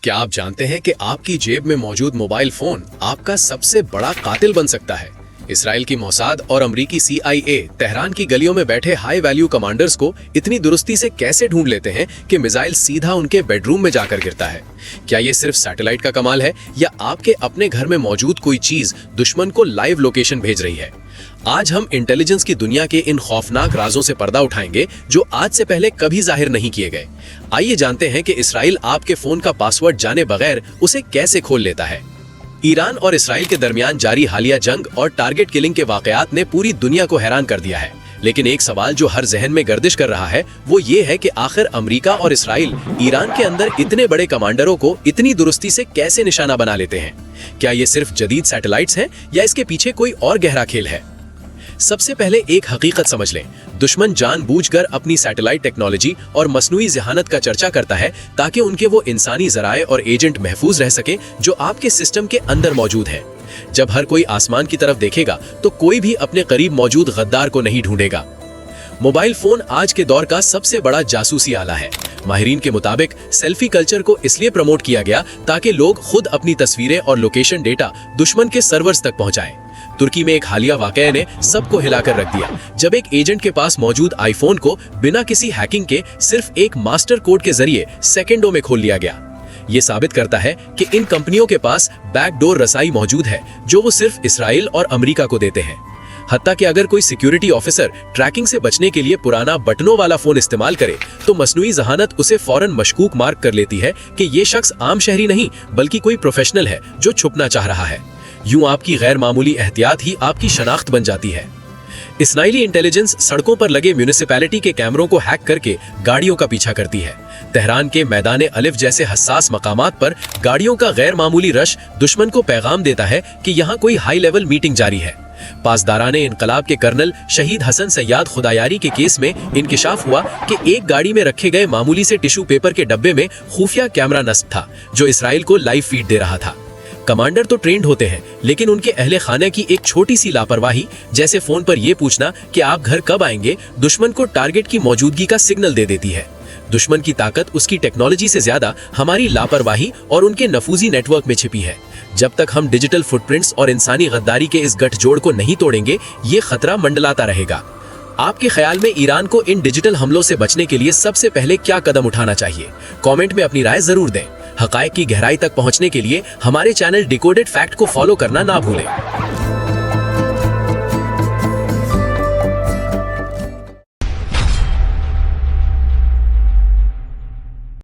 क्या आप जानते हैं कि आपकी जेब में मौजूद मोबाइल फोन आपका सबसे बड़ा कातिल बन सकता है। इसराइल की मोसाद और अमरीकी CIA तेहरान की गलियों में बैठे हाई वैल्यू कमांडर्स को इतनी दुरुस्ती से कैसे ढूंढ लेते हैं कि मिसाइल सीधा उनके बेडरूम में जाकर गिरता है। क्या ये सिर्फ सैटेलाइट का कमाल है या आपके अपने घर में मौजूद कोई चीज दुश्मन को लाइव लोकेशन भेज रही है? आज हम इंटेलिजेंस की दुनिया के इन खौफनाक राजों से पर्दा उठाएंगे जो आज से पहले कभी जाहिर नहीं किए गए। आइए जानते हैं कि इसराइल आपके फोन का पासवर्ड जाने बगैर उसे कैसे खोल लेता है। ईरान और इसराइल के दरमियान जारी हालिया जंग और टारगेट किलिंग के वाकयात ने पूरी दुनिया को हैरान कर दिया है। लेकिन एक सवाल जो हर जहन में गर्दिश कर रहा है वो ये है कि आखिर अमेरिका और इसराइल ईरान के अंदर इतने बड़े कमांडरों को इतनी दुरुस्ती से कैसे निशाना बना लेते हैं? क्या ये सिर्फ जदीद सैटेलाइट्स हैं या इसके पीछे कोई और गहरा खेल है? सबसे पहले एक हकीकत समझ लें, दुश्मन जानबूझकर अपनी सैटेलाइट टेक्नोलॉजी और मसनूई जहानत का चर्चा करता है ताकि उनके वो इंसानी जराए और एजेंट महफूज रह सके जो आपके सिस्टम के अंदर मौजूद है। जब हर कोई आसमान की तरफ देखेगा तो कोई भी अपने करीब मौजूद गद्दार को नहीं ढूंढेगा। मोबाइल फोन आज के दौर का सबसे बड़ा जासूसी आला है। माहिरीन के मुताबिक सेल्फी कल्चर को इसलिए प्रमोट किया गया ताकि लोग खुद अपनी तस्वीरें और लोकेशन डेटा दुश्मन के सर्वर्स तक पहुंचाएं। तुर्की में एक हालिया वाकया ने सबको हिलाकर रख दिया जब एक एजेंट के पास मौजूद आईफोन को बिना किसी हैकिंग के सिर्फ एक मास्टर कोड के जरिए सेकंडों में खोल लिया गया। ये साबित करता है कि इन कंपनियों के पास बैकडोर रसाई मौजूद है जो वो सिर्फ इसराइल और अमेरिका को देते हैं। हत्ता कि अगर कोई सिक्योरिटी ऑफिसर ट्रैकिंग से बचने के लिए पुराना बटनों वाला फोन इस्तेमाल करे तो मसनूई जहानत उसे फौरन मशकूक मार्क कर लेती है कि ये शख्स आम शहरी नहीं बल्कि कोई प्रोफेशनल है जो छुपना चाह रहा है। यूं आपकी गैर मामूली एहतियात ही आपकी शनाख्त बन जाती है। इस्राइली इंटेलिजेंस सड़कों पर लगे म्यूनिसिपैलिटी के कैमरों को हैक करके गाड़ियों का पीछा करती है। तेहरान के मैदान अलिफ जैसे हसास मकामात पर गाड़ियों का गैर मामूली रश दुश्मन को पैगाम देता है कि यहाँ कोई हाई लेवल मीटिंग जारी है। पासदाराने इनकलाब के कर्नल शहीद हसन सैयाद खुदायारी के केस में इंकिशाफ हुआ कि एक गाड़ी में रखे गए मामूली से टिश्यू पेपर के डब्बे में खुफिया कैमरा नस्ब था जो इसराइल को लाइव फीड दे रहा था। कमांडर तो ट्रेंड होते हैं लेकिन उनके अहले खाने की एक छोटी सी लापरवाही जैसे फोन पर यह पूछना कि आप घर कब आएंगे दुश्मन को टारगेट की मौजूदगी का सिग्नल दे देती है। दुश्मन की ताकत उसकी टेक्नोलॉजी से ज्यादा हमारी लापरवाही और उनके नफूजी नेटवर्क में छिपी है। जब तक हम डिजिटल फुटप्रिंट्स और इंसानी गद्दारी के इस गठजोड़ को नहीं तोड़ेंगे ये खतरा मंडलाता रहेगा। आपके ख्याल में ईरान को इन डिजिटल हमलों से बचने के लिए सबसे पहले क्या कदम उठाना चाहिए? कमेंट में अपनी राय जरूर दें। हकायक की गहराई तक पहुंचने के लिए हमारे चैनल डिकोडेड फैक्ट को फॉलो करना ना भूलें।